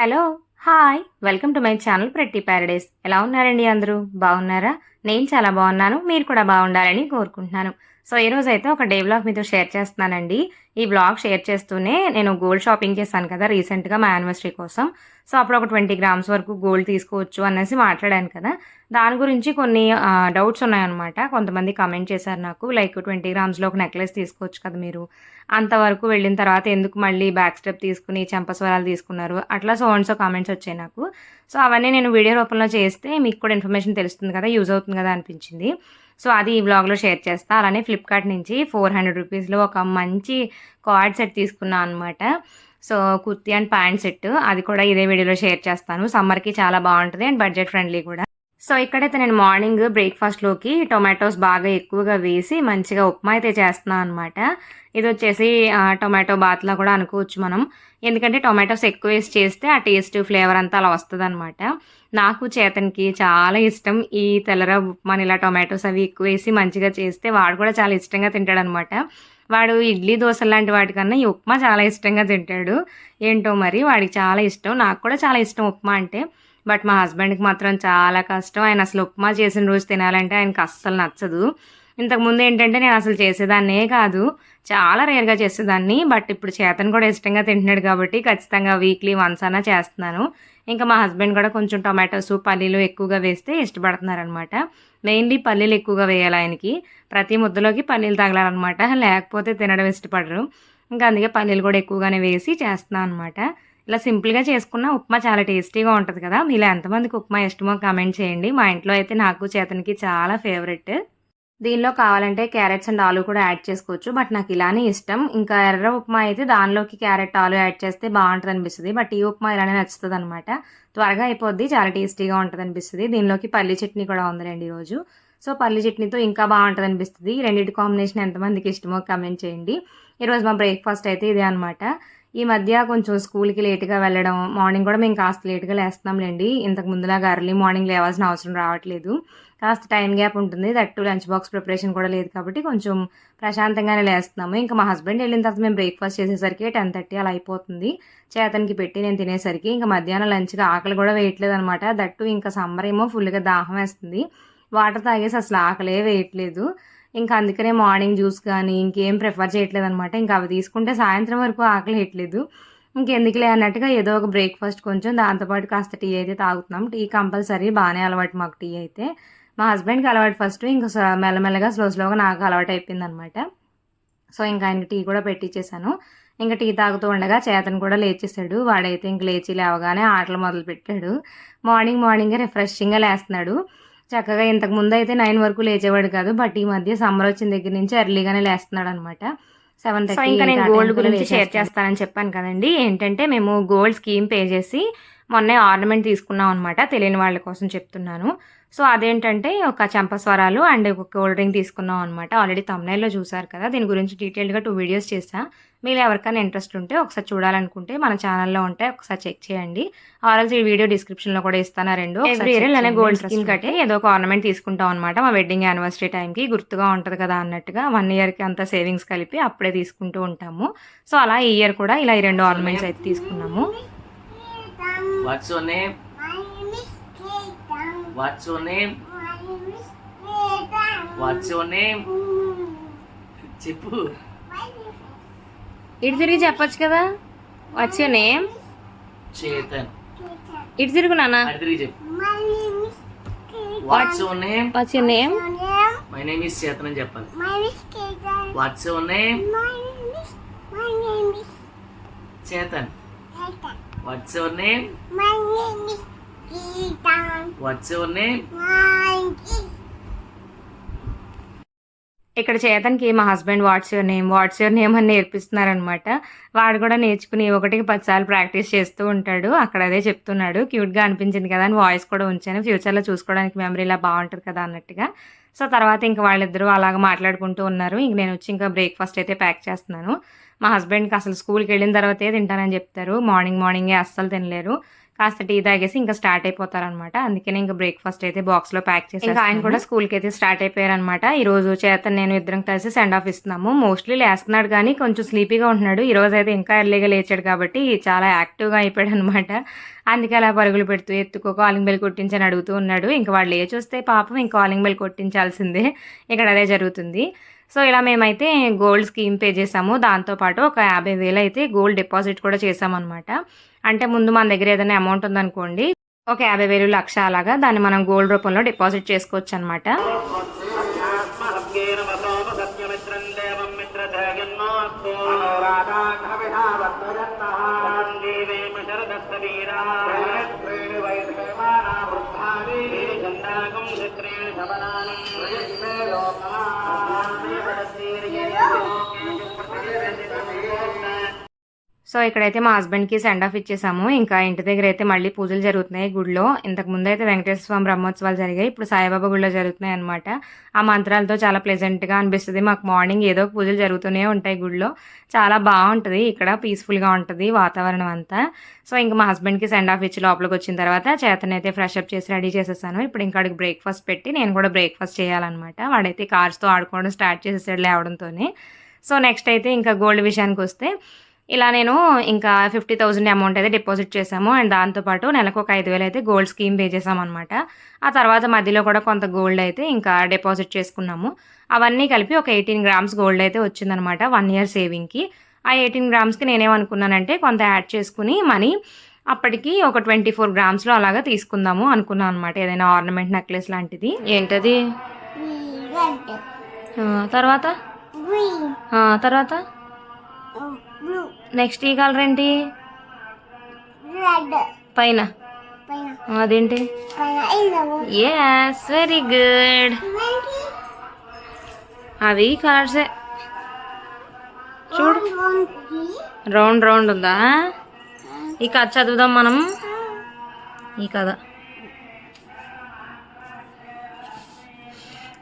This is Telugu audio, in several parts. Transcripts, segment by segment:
Hello! Hi! Welcome to my channel pretty Paradise. ఎలా ఉన్నారండి అందరూ? బాగున్నారా? నేను చాలా బాగున్నాను. మీరు కూడా బాగుండాలని కోరుకుంటున్నాను. సో, ఈరోజైతే ఒక డే వ్లాగ్ మీతో షేర్ చేస్తున్నానండి. ఈ వ్లాగ్ షేర్ చేస్తూనే నేను గోల్డ్ షాపింగ్ చేశాను కదా రీసెంట్‌గా మా యానివర్సరీ కోసం. సో, అప్పుడు ఒక 20 గ్రామ్స్ వరకు గోల్డ్ తీసుకోవచ్చు అనేసి మాట్లాడాను కదా! దాని గురించి కొన్ని డౌట్స్ ఉన్నాయన్నమాట. కొంతమంది కామెంట్ చేశారు నాకు. లైక్ 20 గ్రామ్స్‌లో ఒక నెక్లెస్ తీసుకోవచ్చు కదా మీరు. అంతవరకు వెళ్ళిన తర్వాత ఎందుకు మళ్ళీ బ్యాక్ స్టెప్ తీసుకొని చెంపస్వరాలు తీసుకున్నారు. అట్లా సో అండ్ సో కామెంట్స్ వచ్చాయి నాకు. సో, అవన్నీ నేను వీడియో రూపంలో చేస్తే మీకు కూడా ఇన్ఫర్మేషన్ తెలుస్తుంది కదా! యూజ్ అవుతుంది కదా అనిపించింది. సో, అది ఈ వ్లాగ్‌లో షేర్ చేస్తా. అలానే ఫ్లిప్‌కార్ట్ నుంచి ₹400 ఒక మంచి కార్డ్ సెట్ తీసుకున్నా అనమాట. So, kurti and pant set. అది కూడా ఇదే వీడియోలో షేర్ చేస్తాను. సమ్మర్‌కి చాలా బావుంటది అండ్ బడ్జెట్ ఫ్రెండ్లీ కూడా. సో, ఇక్కడైతే నేను మార్నింగ్ బ్రేక్‌ఫాస్ట్‌లోకి టొమాటోస్ బాగా ఎక్కువగా వేసి మంచిగా ఉప్మా అయితే చేస్తున్నా అనమాట. ఇదొచ్చేసి టొమాటో బాత్‌లా కూడా అనుకోవచ్చు మనం. ఎందుకంటే టొమాటోస్ ఎక్కువేసి చేస్తే ఆ టేస్ట్, ఫ్లేవర్ అంతా అలా వస్తదనమాట. నాకు, చేతన్‌కి చాలా ఇష్టం ఈ తెల్లరవ్వ ఉప్మాని ఇలా టొమాటోస్ అవి ఎక్కువేసి మంచిగా చేస్తే వాడు కూడా చాలా ఇష్టంగా తింటాడనమాట. వాడు ఇడ్లీ, దోసలు లాంటి వాటికన్నా ఈ ఉప్మా చాలా ఇష్టంగా తింటాడు. ఏంటో మరి వాడికి చాలా ఇష్టం. నాకు కూడా చాలా ఇష్టం ఉప్మా అంటే. బట్ మా హస్బెండ్‌కి మాత్రం చాలా కష్టం. ఆయన అసలు ఉప్మా చేసిన రోజు తినాలంటే ఆయనకి అస్సలు నచ్చదు. ఇంతకుముందు ఏంటంటే నేను అసలు చేసేదాన్నే కాదు. చాలా రేర్‌గా చేసేదాన్ని. బట్ ఇప్పుడు చేతన్ కూడా ఇష్టంగా తింటున్నాడు కాబట్టి ఖచ్చితంగా వీక్లీ వన్స్ అన్నా చేస్తున్నాను. ఇంకా మా హస్బెండ్ కూడా కొంచెం టొమాటోసు, పల్లీలు ఎక్కువగా వేస్తే ఇష్టపడుతున్నారనమాట. మెయిన్‌లీ పల్లీలు ఎక్కువగా వేయాలి ఆయనకి. ప్రతి ముద్దలోకి పల్లీలు తగలాలనమాట. లేకపోతే తినడం ఇష్టపడరు. ఇంకా అందుకే పల్లీలు కూడా ఎక్కువగానే వేసి చేస్తున్నాను అనమాట. ఇలా సింపుల్‌గా చేసుకున్న ఉప్మా చాలా టేస్టీగా ఉంటది కదా! మీలో ఎంతమందికి ఉప్మా ఇష్టమో కామెంట్ చేయండి. మా ఇంట్లో అయితే నాకు, చేతన్‌కి చాలా ఫేవరెట్. దీనిలో కావాలంటే క్యారెట్స్ అండ్ ఆలు కూడా యాడ్ చేసుకోవచ్చు. బట్ నాకు ఇలానే ఇష్టం. ఇంకా ఎర్ర ఉప్మా అయితే దానిలోకి క్యారెట్, ఆలు యాడ్ చేస్తే బావుంటదనిపిస్తది. బట్ ఈ ఉప్మా ఇలానే నచ్చుతదనమాట. త్వరగా అయిపోద్ది. చాలా టేస్టీగా ఉంటదనిపిస్తది. దీనిలోకి పల్లీ చట్నీ కూడా ఉందిలెండి ఈరోజు. సో, పల్లీ చట్నీతో ఇంకా బావుంటదనిపిస్తది. ఈ రెండిటి కాంబినేషన్ ఎంతమందికి ఇష్టమో కామెంట్ చేయండి. ఈరోజు మా బ్రేక్‌ఫాస్ట్ అయితే ఇదే అనమాట. ఈ మధ్య కొంచెం స్కూల్‌కి లేట్‌గా వెళ్ళడం, మార్నింగ్ కూడా మేము కాస్త లేట్‌గా లేస్తున్నాంలెండి. ఇంతకు ముందులాగా ఎర్లీ మార్నింగ్ లేవాల్సిన అవసరం రావట్లేదు. కాస్త టైం గ్యాప్ ఉంటుంది. That two lunch box preparation కూడా లేదు కాబట్టి కొంచెం ప్రశాంతంగానే లేస్తున్నాము. ఇంకా మా హస్బెండ్ వెళ్ళిన తర్వాత మేము బ్రేక్‌ఫాస్ట్ చేసేసరికి 10:30 అలా అయిపోతుంది. చేతన్‌కి పెట్టి నేను తినేసరికి ఇంకా మధ్యాహ్నం లంచ్‌కి ఆకలి కూడా వేయట్లేదనమాట. దట్ టూ ఇంకా సమ్మర్ ఏమో ఫుల్‌గా దాహం వేస్తుంది. వాటర్ తాగేసి అసలు ఆకలే వేయట్లేదు. ఇంకా అందుకనే మార్నింగ్ జ్యూస్ కానీ ఇంకేం ప్రిఫర్ చేయట్లేదనమాట. ఇంకా అవి తీసుకుంటే సాయంత్రం వరకు ఆకలేయట్లేదు. ఇంకెందుకులే అన్నట్టుగా ఏదో ఒక బ్రేక్‌ఫాస్ట్ కొంచెం దాంతో పాటు కాస్త టీ అయితే తాగుతున్నాం. టీ కంపల్సరీ బానే అలవాటు మాకు టీ అయితే. మా హస్బెండ్‌కి అలవాటు ఫస్ట్. ఇంక మెల్లమెల్లగా స్లోగా నాకు అలవాటయిపోయిందనమాట. సో, ఇంకా ఆయనకి టీ కూడా పెట్టిచ్చేసాను. ఇంక టీ తాగుతూ ఉండగా చేతన్ కూడా లేచేసాడు. వాడైతే ఇంక లేచి లేవగానే ఆటలు మొదలుపెట్టాడు. మార్నింగే రిఫ్రెషింగ్‌గా లేస్తున్నాడు. చక్కగా ఇంతకు ముందయితే 9 వరకు లేచేవాడు కాదు. బట్ ఈ మధ్య సమ్మర్ వచ్చిన దగ్గర నుంచి ఎర్లీగానే లేస్తున్నాడనమాట. 7:30, సో, ఇంకా నేను గోల్డ్ గురించి షేర్ చేస్తానని చెప్పాను కదండీ. ఏంటంటే మేము గోల్డ్ స్కీమ్ పే చేసి మొన్నే ఆర్నమెంట్ తీసుకున్నాం అనమాట. తెలియని వాళ్ళ కోసం చెప్తున్నాను. సో, అదేంటంటే ఒక చెంపస్వరాలు అండ్ ఒక గోల్డ్ రింగ్ తీసుకున్నాం అనమాట. ఆల్రెడీ థంబ్‌నెయిల్‌లో చూసారు కదా! దీని గురించి డీటెయిల్డ్‌గా 2 వీడియోస్ చేశా. మీలో ఎవరికైనా ఇంట్రెస్ట్ ఉంటే ఒకసారి చూడాలనుకుంటే మన ఛానల్‌లో ఉంటాయి. ఒకసారి చెక్ చేయండి. ఆర్ఎల్స్ ఈ వీడియో డిస్క్రిప్షన్‌లో కూడా ఇస్తాను ఆ 2. ఎవ్రీ ఇయర్ ఇలానే గోల్డ్ స్కీమ్ కట్టి ఏదో ఒక ఆర్నమెంట్ తీసుకుంటాం అనమాట. మా వెడ్డింగ్ యానివర్సరీ టైంకి గుర్తుగా ఉంటది కదా అన్నట్టుగా 1 ఇయర్‌కి అంతా సేవింగ్స్ కలిపి అప్పుడే తీసుకుంటూ ఉంటాము. సో, అలా ఈ ఇయర్ కూడా ఇలా ఈ 2 ఆర్నమెంట్స్ అయితే తీసుకున్నాము. What's your name? My name is Ketan. What's your name? My name is Ketan. What's your name? చెప్పు. My name is ఇటు తిరిగి చెప్పొచ్చు కదా. What's your name? Chetan. Ketan. ఇటు తిరుగు నాన్న. అటు తిరిగి చెప్పు. My name is Ketan. What's your name? What's your name? Your name? My name is Chetan అని చెప్పాలి. My name is Ketan. What's your name? My name is Chetan. Ketan. What's your name? My name is Ketan. What's your name? My name is ఇక్కడ చేతన్‌కి మా హస్బెండ్ వాట్స్ యువర్ నేమ్ అని నేర్పిస్తున్నారనమాట. వాడు కూడా నేర్చుకుని ఒకటికి 10 సార్లు ప్రాక్టీస్ చేస్తూ ఉంటాడు. అక్కడ అదే చెప్తున్నాడు. క్యూట్‌గా అనిపించింది కదా అని వాయిస్ కూడా ఉంచాను. ఫ్యూచర్‌లో చూసుకోవడానికి మెమరీలా బావుంటది కదా అన్నట్టుగా. సో, తర్వాత ఇంక వాళ్ళిద్దరూ అలాగ మాట్లాడుకుంటూ ఉన్నారు. ఇంక నేనొచ్చి ఇంకా బ్రేక్‌ఫాస్ట్ అయితే ప్యాక్ చేస్తున్నాను. మా హస్బెండ్‌కి అసలు స్కూల్‌కెళ్ళిన తర్వాతే తింటానని చెప్తారు. మార్నింగే అస్సలు తినలేరు. కాస్త టీ తాగేసి ఇంకా స్టార్ట్ అయిపోతారనమాట. అందుకని ఇంకా బ్రేక్ఫాస్ట్ అయితే బాక్స్లో ప్యాక్ చేసి ఇంకా ఆయన కూడా స్కూల్కి అయితే స్టార్ట్ అయిపోయారనమాట. ఈ రోజు చేతన్ నేను ఇద్దరం కలిసి సెండ్ ఆఫ్ ఇస్తున్నాము. మోస్ట్లీ లేస్తున్నాడు కానీ కొంచెం స్లీపీగా ఉంటున్నాడు. ఈ రోజు అయితే ఇంకా ఎర్లీగా లేచాడు కాబట్టి చాలా యాక్టివ్గా అయిపోయాడు అనమాట. అందుకే అలా పరుగులు పెడుతూ ఎత్తుకో కాలింగ్ బెల్ కొట్టించని అడుగుతూ ఉన్నాడు. ఇంకా వాళ్ళు లేచి వస్తే పాపం ఇంకా కాలింగ్ బెల్ కొట్టించాల్సిందే. ఇక్కడ అదే జరుగుతుంది. సో ఇలా మేమైతే గోల్డ్ స్కీమ్ పే చేసాము. దాంతోపాటు ఒక 50,000 అయితే గోల్డ్ డిపాజిట్ కూడా చేసామన్నమాట. అంటే ముందు మన దగ్గర ఏదైనా అమౌంట్ ఉందనుకోండి, ఒక 50,000 లక్ష అలాగా దాన్ని మనం గోల్డ్ రూపంలో డిపాజిట్ చేసుకోవచ్చు అనమాట. సో ఇక్కడైతే మా హస్బెండ్కి సెండ్ ఆఫ్ ఇచ్చేసాము. ఇంకా ఇంటి దగ్గర అయితే మళ్ళీ పూజలు జరుగుతున్నాయి గుడిలో. ఇంతకు ముందు అయితే వెంకటేశ్వర స్వామి బ్రహ్మోత్సవాలు జరిగాయి, ఇప్పుడు సాయిబాబా గుడిలో జరుగుతున్నాయి అనమాట. ఆ మంత్రాలతో చాలా ప్లెజెంట్గా అనిపిస్తుంది. మాకు మార్నింగ్ ఏదో పూజలు జరుగుతూనే ఉంటాయి గుడిలో. చాలా బాగుంటుంది ఇక్కడ, పీస్ఫుల్గా ఉంటుంది వాతావరణం అంతా. సో ఇంకా మా హస్బెండ్కి సెండ్ ఆఫ్ ఇచ్చి లోపలికి వచ్చిన తర్వాత చేతనైతే ఫ్రెష్ అప్ చేసి రెడీ చేసేసాను. ఇప్పుడు ఇంకా అడిగి బ్రేక్ఫాస్ట్ పెట్టి నేను కూడా బ్రేక్ఫాస్ట్ చేయాలన్నమాట. వాడైతే కార్స్తో ఆడుకోవడం స్టార్ట్ చేసేసాడు లేవడంతోనే. సో నెక్స్ట్ అయితే ఇంకా గోల్డ్ విషయానికి వస్తే ఇలా నేను ఇంకా 50,000 అమౌంట్ అయితే డిపాజిట్ చేసాము. అండ్ దాంతోపాటు నెలకు ఒక 5,000 అయితే గోల్డ్ స్కీమ్ పే చేసామన్నమాట. ఆ తర్వాత మధ్యలో కూడా కొంత గోల్డ్ అయితే ఇంకా డిపాజిట్ చేసుకున్నాము. అవన్నీ కలిపి ఒక 18 గ్రామ్స్ గోల్డ్ అయితే వచ్చిందనమాట 1 ఇయర్ సేవింగ్కి. ఆ 18 గ్రామ్స్కి నేనేమనుకున్నానంటే కొంత యాడ్ చేసుకుని మనీ అప్పటికి ఒక 24 గ్రామ్స్లో అలాగా తీసుకుందాము అనుకున్నాను అనమాట. ఏదైనా ఆర్నమెంట్ నెక్లెస్ లాంటిది. ఏంటది? తర్వాత తర్వాత నెక్స్ట్ ఈ కలర్ ఏంటి? పైన అదేంటి? Yes, very good. అవి కలర్సే చూడు, రౌండ్ రౌండ్ ఉందా? ఈ కథ చదువుదాం మనం. ఈ కథ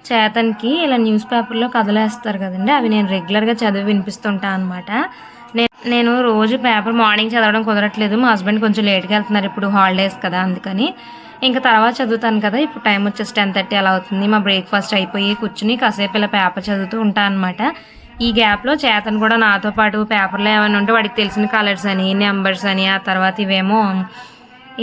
చేతన్కి ఇలా న్యూస్ పేపర్లో కథలు వేస్తారు కదండి, అవి నేను రెగ్యులర్గా చదివి వినిపిస్తుంటా అనమాట. నేను రోజు పేపర్ మార్నింగ్ చదవడం కుదరట్లేదు. మా హస్బెండ్ కొంచెం లేట్గా వెళ్తున్నారు ఇప్పుడు, హాలిడేస్ కదా అందుకని. ఇంకా తర్వాత చదువుతాను కదా. ఇప్పుడు టైం వచ్చేసి 10:30 అలా అవుతుంది. మా బ్రేక్ఫాస్ట్ అయిపోయి కూర్చుని కాసేపు ఇలా పేపర్ చదువుతూ ఉంటాను అనమాట. ఈ గ్యాప్లో చేతన్ కూడా నాతో పాటు పేపర్లో ఏమైనా ఉంటే వాడికి తెలిసిన కలర్స్ అని, నెంబర్స్ అని, ఆ తర్వాత ఇవేమో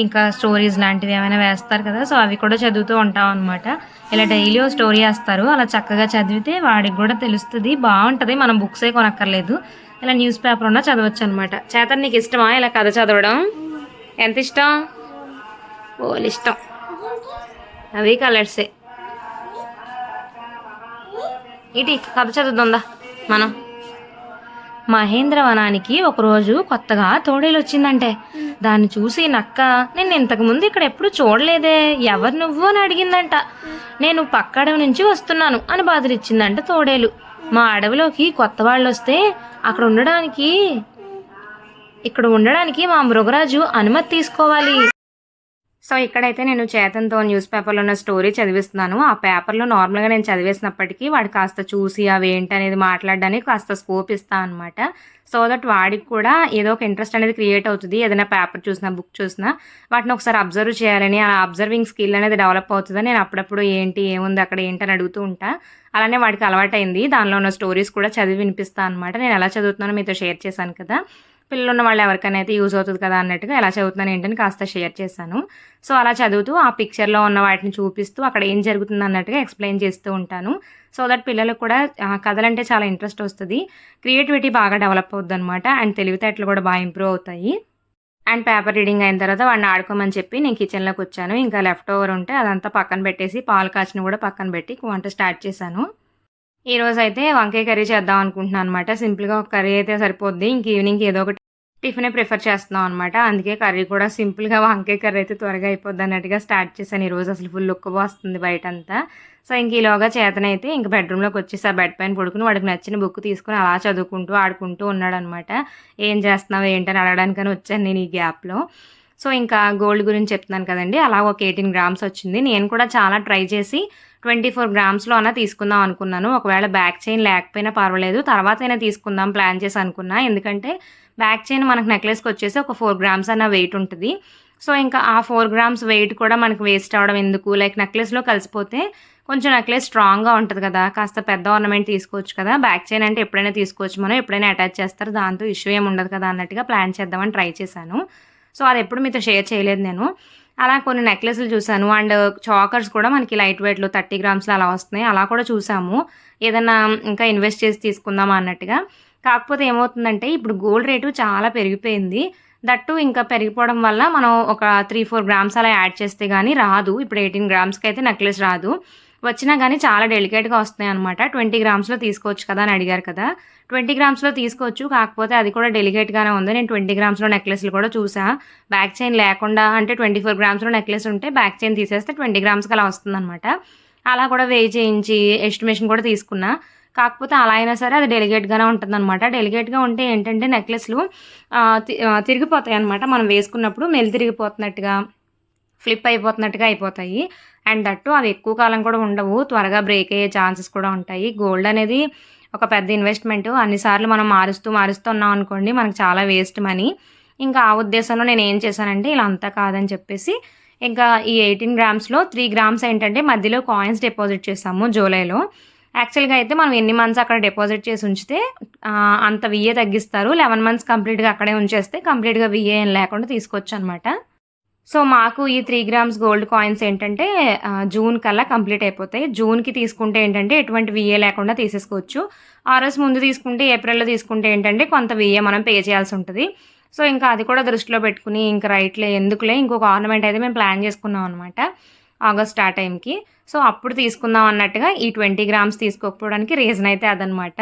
ఇంకా స్టోరీస్ లాంటివి ఏమైనా వేస్తారు కదా, సో అవి కూడా చదువుతూ ఉంటాం అనమాట. ఇలా డైలీ ఓ స్టోరీ వేస్తారు, అలా చక్కగా చదివితే వాడికి కూడా తెలుస్తుంది, బాగుంటుంది. మనం బుక్సే కొనక్కర్లేదు, ఇలా న్యూస్ పేపర్ ఉన్నా చదవచ్చు అనమాట. చేతన్ నీకు ఇష్టమా ఇలా కథ చదవడం? ఎంత ఇష్టం? ఓళ్ళు ఇష్టం. అవి కలర్సే. ఇటీ కథ చదువుతుందా మనం. మహేంద్రవనానికి ఒకరోజు కొత్తగా తోడేలు వచ్చిందంటే దాన్ని చూసి నక్క, నేను ఇంతకుముందు ఇక్కడ ఎప్పుడు చూడలేదే, ఎవరు నువ్వు అని అడిగిందంట. నేను పక్క అడవి నుంచి వస్తున్నాను అని బాధలిచ్చిందంట తోడేలు. మా అడవిలోకి కొత్త వాళ్ళు వస్తే ఇక్కడ ఉండడానికి మా మృగరాజు అనుమతి తీసుకోవాలి. సో ఇక్కడైతే నేను చేతన్తో న్యూస్ పేపర్లో ఉన్న స్టోరీ చదివిస్తున్నాను. ఆ పేపర్లో నార్మల్గా నేను చదివేసినప్పటికీ వాడు కాస్త చూసి అవి ఏంటి అనేది మాట్లాడడానికి కాస్త స్కోప్ ఇస్తాను అనమాట. సో దట్ వాడికి కూడా ఏదో ఒక ఇంట్రెస్ట్ అనేది క్రియేట్ అవుతుంది. ఏదైనా పేపర్ చూసినా బుక్ చూసినా వాటిని ఒకసారి అబ్జర్వ్ చేయాలని, ఆ అబ్జర్వింగ్ స్కిల్ అనేది డెవలప్ అవుతుందని నేను అప్పుడప్పుడు ఏంటి ఏముంది అక్కడ ఏంటని అడుగుతూ ఉంటా. అలానే వాడికి అలవాటైంది. దానిలో ఉన్న స్టోరీస్ కూడా చదివి వినిపిస్తాను అనమాట. నేను ఎలా చదువుతున్నానో మీతో షేర్ చేశాను కదా, పిల్లలు ఉన్న వాళ్ళు ఎవరికైనా అయితే యూజ్ అవుతుంది కదా అన్నట్టుగా ఎలా చదువుతున్నాను ఏంటని కాస్త షేర్ చేశాను. సో అలా చదువుతూ ఆ పిక్చర్లో ఉన్న వాటిని చూపిస్తూ అక్కడ ఏం జరుగుతుంది అన్నట్టుగా ఎక్స్ప్లెయిన్ చేస్తూ ఉంటాను. సో దట్ పిల్లలకు కూడా కథలంటే చాలా ఇంట్రెస్ట్ వస్తుంది, క్రియేటివిటీ బాగా డెవలప్ అవుతుంది అనమాట. అండ్ తెలివితేటలు కూడా బాగా ఇంప్రూవ్ అవుతాయి. అండ్ పేపర్ రీడింగ్ అయిన తర్వాత వాడిని ఆడుకోమని చెప్పి నేను కిచెన్లోకి వచ్చాను. ఇంకా లెఫ్ట్ ఓవర్ ఉంటే అదంతా పక్కన పెట్టేసి పాలు కాచిన కూడా పక్కన పెట్టి వంట స్టార్ట్ చేశాను. ఈరోజు అయితే వంకాయ కర్రీ చేద్దాం అనుకుంటున్నాను అనమాట. సింపుల్గా ఒక కర్రీ అయితే సరిపోద్ది, ఇంక ఈవినింగ్కి ఏదో ఒకటి టిఫినే ప్రిఫర్ చేస్తున్నాం అనమాట. అందుకే కర్రీ కూడా సింపుల్గా వంకాయ కర్రీ అయితే త్వరగా అయిపోద్ది అన్నట్టుగా స్టార్ట్ చేశాను. ఈరోజు అసలు ఫుల్ ఉక్క వస్తుంది బయట అంతా. సో ఇంక ఈలోగా చేతనైతే ఇంక బెడ్రూమ్లోకి వచ్చేసి ఆ బెడ్ పైన పడుకుని వాడికి నచ్చిన బుక్ తీసుకుని అలా చదువుకుంటూ ఆడుకుంటూ ఉన్నాడు అనమాట. ఏం చేస్తున్నావు ఏంటని అడగడానికని వచ్చాను నేను ఈ గ్యాప్లో. సో ఇంకా గోల్డ్ గురించి చెప్తున్నాను కదండి, అలా ఒక 18 గ్రామ్స్ వచ్చింది. నేను కూడా చాలా ట్రై చేసి 24 గ్రామ్స్లో అన్నా తీసుకుందాం అనుకున్నాను. ఒకవేళ బ్యాక్ చైన్ లేకపోయినా పర్వాలేదు, తర్వాత అయినా తీసుకుందాం ప్లాన్ చేసి అనుకున్నా. ఎందుకంటే బ్యాక్ చైన్ మనకు నెక్లెస్కి వచ్చేసి ఒక 4 గ్రామ్స్ అన్న వెయిట్ ఉంటుంది. సో ఇంకా ఆ 4 గ్రామ్స్ వెయిట్ కూడా మనకు వేస్ట్ అవ్వడం ఎందుకు, లైక్ నెక్లెస్లో కలిసిపోతే కొంచెం నెక్లెస్ స్ట్రాంగ్గా ఉంటుంది కదా, కాస్త పెద్ద ఆర్నమెంట్ తీసుకోవచ్చు కదా, బ్యాక్ చైన్ అంటే ఎప్పుడైనా తీసుకోవచ్చు, మనం ఎప్పుడైనా అటాచ్ చేస్తారు, దాంతో ఇష్యూ ఏమి ఉండదు కదా అన్నట్టుగా ప్లాన్ చేద్దామని ట్రై చేశాను. సో అది ఎప్పుడు మీతో షేర్ చేయలేదు నేను. అలా కొన్ని నెక్లెస్లు చూశాను అండ్ చాకర్స్ కూడా మనకి లైట్ వెయిట్లో 30 గ్రామ్స్లో అలా వస్తున్నాయి, అలా కూడా చూసాము. ఏదన్నా ఇంకా ఇన్వెస్ట్ చేసి తీసుకుందామా అన్నట్టుగా. కాకపోతే ఏమవుతుందంటే ఇప్పుడు గోల్డ్ రేటు చాలా పెరిగిపోయింది. దట్టు ఇంకా పెరిగిపోవడం వల్ల మనం ఒక 3-4 గ్రామ్స్ అలా యాడ్ చేస్తే కానీ రాదు. ఇప్పుడు 18 గ్రామ్స్కి అయితే నెక్లెస్ రాదు, వచ్చినా కానీ చాలా డెలికేట్గా వస్తున్నాయి అనమాట. 20 గ్రామ్స్లో తీసుకోవచ్చు కదా అని అడిగారు కదా, 20 గ్రామ్స్లో తీసుకోవచ్చు, కాకపోతే అది కూడా డెలికేట్గానే ఉంది. నేను 20 గ్రామ్స్లో నెక్లెస్లు కూడా చూసా, బ్యాక్ చైన్ లేకుండా, అంటే 24 గ్రామ్స్లో నెక్లెస్ ఉంటే బ్యాక్ చైన్ తీసేస్తే 20 గ్రామ్స్కి అలా వస్తుందన్నమాట. అలా కూడా వెయ్యి చేయించి ఎస్టిమేషన్ కూడా తీసుకున్నా. కాకపోతే అలా అయినా సరే అది డెలికేట్గానే ఉంటుందన్నమాట. డెలికేట్గా ఉంటే ఏంటంటే నెక్లెస్లు తిరిగిపోతాయి అనమాట, మనం వేసుకున్నప్పుడు మెలి తిరిగిపోతున్నట్టుగా, ఫ్లిప్ అయిపోతున్నట్టుగా అయిపోతాయి. అండ్ దట్టు అవి ఎక్కువ కాలం కూడా ఉండవు, త్వరగా బ్రేక్ అయ్యే ఛాన్సెస్ కూడా ఉంటాయి. గోల్డ్ అనేది ఒక పెద్ద ఇన్వెస్ట్మెంట్, అన్నిసార్లు మనం మారుస్తూ ఉన్నాం అనుకోండి, మనకు చాలా వేస్ట్ మనీ. ఇంకా ఆ ఉద్దేశంలో నేను ఏం చేశానంటే ఇలా అంతా కాదని చెప్పేసి ఇంకా ఈ 18 గ్రామ్స్లో 3 గ్రామ్స్ ఏంటంటే మధ్యలో కాయిన్స్ డిపాజిట్ చేసాము జూలైలో. యాక్చువల్గా అయితే మనం ఎన్ని మంత్స్ అక్కడ డిపాజిట్ చేసి ఉంచితే అంత విఏ తగ్గిస్తారు. 11 మంత్స్ కంప్లీట్గా అక్కడే ఉంచేస్తే కంప్లీట్గా విఏ ఏం లేకుండా తీసుకోవచ్చు అనమాట. సో మాకు ఈ 3 గ్రామ్స్ గోల్డ్ కాయిన్స్ ఏంటంటే జూన్ కల్లా కంప్లీట్ అయిపోతాయి. జూన్కి తీసుకుంటే ఏంటంటే ఎటువంటి విఏ లేకుండా తీసేసుకోవచ్చు. ఆర్ఎస్ ముందు తీసుకుంటే ఏప్రిల్లో తీసుకుంటే ఏంటంటే కొంత విఏ మనం పే చేయాల్సి ఉంటుంది. సో ఇంకా అది కూడా దృష్టిలో పెట్టుకుని ఇంకా రైట్లే ఎందుకులే ఇంకొక ఆర్నమెంట్ అయితే మేము ప్లాన్ చేసుకున్నాం అనమాట ఆగస్ట్ ఆ టైంకి. సో అప్పుడు తీసుకుందాం అన్నట్టుగా ఈ 20 గ్రామ్స్ తీసుకోకపోవడానికి రీజన్ అయితే అదనమాట.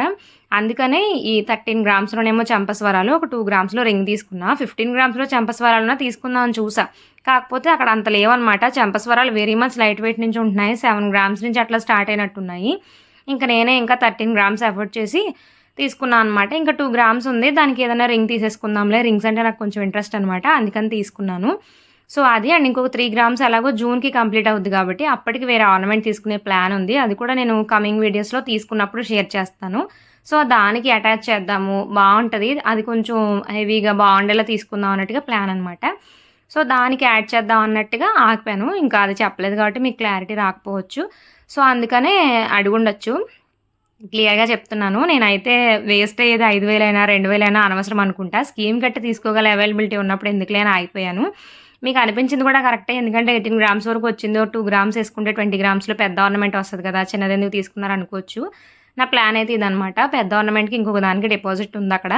అందుకనే ఈ 13 గ్రామ్స్లోనేమో చంపస్వరాలు, ఒక 2 గ్రామ్స్లో రింగ్ తీసుకున్నా. 15 గ్రామ్స్లో చంపస్వరాలున్నా తీసుకుందామని చూసా, కాకపోతే అక్కడ అంత లేవన్నమాట. చంపస్వరాలు వెరీ మచ్ లైట్ వెయిట్ నుంచి ఉంటున్నాయి, 7 గ్రామ్స్ నుంచి అట్లా స్టార్ట్ అయినట్టున్నాయి. ఇంకా నేనే ఇంకా 13 గ్రామ్స్ ఎఫర్ట్ చేసి తీసుకున్నాను అనమాట. ఇంకా 2 గ్రామ్స్ ఉంది, దానికి ఏదైనా రింగ్ తీసేసుకుందాంలే, రింగ్స్ అంటే నాకు కొంచెం ఇంట్రెస్ట్ అనమాట, అందుకని తీసుకున్నాను. సో అది అండ్ ఇంకొక 3 గ్రామ్స్ ఎలాగో జూన్కి కంప్లీట్ అవుద్ది కాబట్టి అప్పటికి వేరే ఆర్నమెంట్ తీసుకునే ప్లాన్ ఉంది. అది కూడా నేను కమింగ్ వీడియోస్లో తీసుకున్నప్పుడు షేర్ చేస్తాను. సో దానికి అటాచ్ చేద్దాము, బాగుంటుంది, అది కొంచెం హెవీగా బాగుండేలా తీసుకుందాం అన్నట్టుగా ప్లాన్ అనమాట. సో దానికి యాడ్ చేద్దాం అన్నట్టుగా ఆగిపోయాను. ఇంకా అది చెప్పలేదు కాబట్టి మీకు క్లారిటీ రాకపోవచ్చు. సో అందుకనే అడుగుండొచ్చు, క్లియర్గా చెప్తున్నాను. నేనైతే వేస్ట్ అయ్యేది 5,000 అయినా 2,000 అయినా అనవసరం అనుకుంటా. స్కీమ్ కట్టి తీసుకోగల అవైలబిలిటీ ఉన్నప్పుడు ఎందుకులే అని ఆగిపోయాను. మీకు అనిపించింది కూడా కరెక్టే, ఎందుకంటే 18 గ్రామ్స్ వరకు వచ్చింది, 2 గ్రామ్స్ వేసుకుంటే 20 గ్రామ్స్లో పెద్ద ఆర్నమెంట్ వస్తుంది కదా, చిన్నది ఎందుకు తీసుకున్నారు అనుకోవచ్చు. నా ప్లాన్ అయితే ఇదనమాట. పెద్ద ఆర్నమెంట్కి ఇంకొక దానికి డిపాజిట్ ఉంది అక్కడ,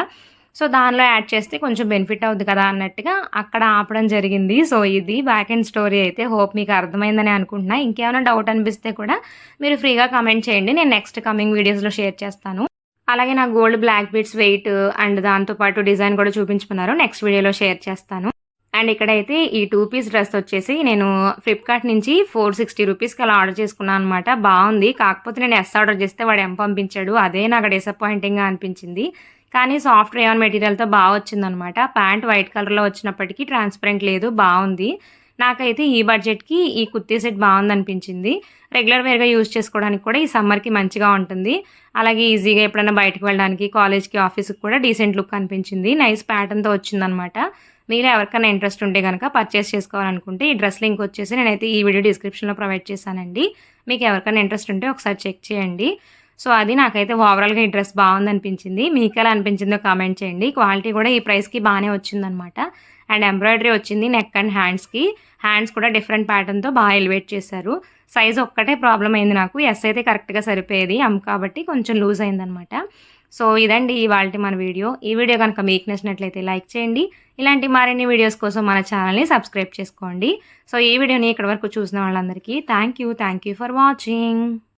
సో దానిలో యాడ్ చేస్తే కొంచెం బెనిఫిట్ అవుద్ది కదా అన్నట్టుగా అక్కడ ఆపడం జరిగింది. సో ఇది బ్యాక్ అండ్ స్టోరీ అయితే. హోప్ మీకు అర్థమైందని అనుకుంటున్నా. ఇంకేమైనా డౌట్ అనిపిస్తే కూడా మీరు ఫ్రీగా కమెంట్ చేయండి, నేను నెక్స్ట్ కమింగ్ వీడియోస్లో షేర్ చేస్తాను. అలాగే నా gold black beads weight and దాంతోపాటు డిజైన్ కూడా చూపించుకున్నారు, నెక్స్ట్ వీడియోలో షేర్ చేస్తాను. అండ్ ఇక్కడైతే ఈ 2 పీస్ డ్రెస్ వచ్చేసి నేను ఫ్లిప్కార్ట్ నుంచి 460 రూపీస్కి అలా ఆర్డర్ చేసుకున్నాను అనమాట. బాగుంది, కాకపోతే నేను ఎస్ ఆర్డర్ చేస్తే వాడు ఎం పంపించాడు, అదే నాకు డిసప్పాయింటింగ్గా అనిపించింది. కానీ సాఫ్ట్ రేయాన్ మెటీరియల్తో బాగా వచ్చిందనమాట. ప్యాంట్ వైట్ కలర్లో వచ్చినప్పటికీ ట్రాన్స్పరెంట్ లేదు, బాగుంది. నాకైతే ఈ బడ్జెట్కి ఈ కుర్తీ సెట్ బాగుంది అనిపించింది. రెగ్యులర్ వేర్గా యూజ్ చేసుకోవడానికి కూడా ఈ సమ్మర్కి మంచిగా ఉంటుంది. అలాగే ఈజీగా ఎప్పుడైనా బయటకు వెళ్ళడానికి, కాలేజ్కి, ఆఫీస్కి కూడా డీసెంట్ లుక్ అనిపించింది. నైస్ ప్యాటర్న్తో వచ్చిందనమాట. మీరు ఎవరికైనా ఇంట్రెస్ట్ ఉంటే కనుక పర్చేస్ చేసుకోవాలనుకుంటే ఈ డ్రెస్ లింక్ వచ్చేసి నేనైతే ఈ వీడియో డిస్క్రిప్షన్లో ప్రొవైడ్ చేశానండి. మీకు ఎవరికైనా ఇంట్రెస్ట్ ఉంటే ఒకసారి చెక్ చేయండి. సో అది నాకైతే ఓవరాల్గా ఈ డ్రెస్ బాగుంది అనిపించింది. మీకు ఎలా అనిపించిందో కామెంట్ చేయండి. క్వాలిటీ కూడా ఈ ప్రైస్కి బాగానే వచ్చిందనమాట. అండ్ ఎంబ్రాయిడరీ వచ్చింది నెక్ అండ్ హ్యాండ్స్కి. హ్యాండ్స్ కూడా డిఫరెంట్ ప్యాటర్న్తో బాగా ఎలివేట్ చేశారు. సైజ్ ఒక్కటే ప్రాబ్లం అయింది నాకు, ఎస్ అయితే కరెక్ట్గా సరిపోయేది, కాబట్టి కొంచెం లూజ్ అయిందనమాట. సో ఇదండి ఇవాల్టి మన వీడియో. ఈ వీడియో కనుక మీకు నచ్చినట్లయితే లైక్ చేయండి. ఇలాంటి మరిన్ని వీడియోస్ కోసం మన ఛానల్ని సబ్స్క్రైబ్ చేసుకోండి. సో ఈ వీడియోని ఇక్కడ వరకు చూసిన వాళ్ళందరికీ థ్యాంక్ యూ ఫర్ వాచింగ్.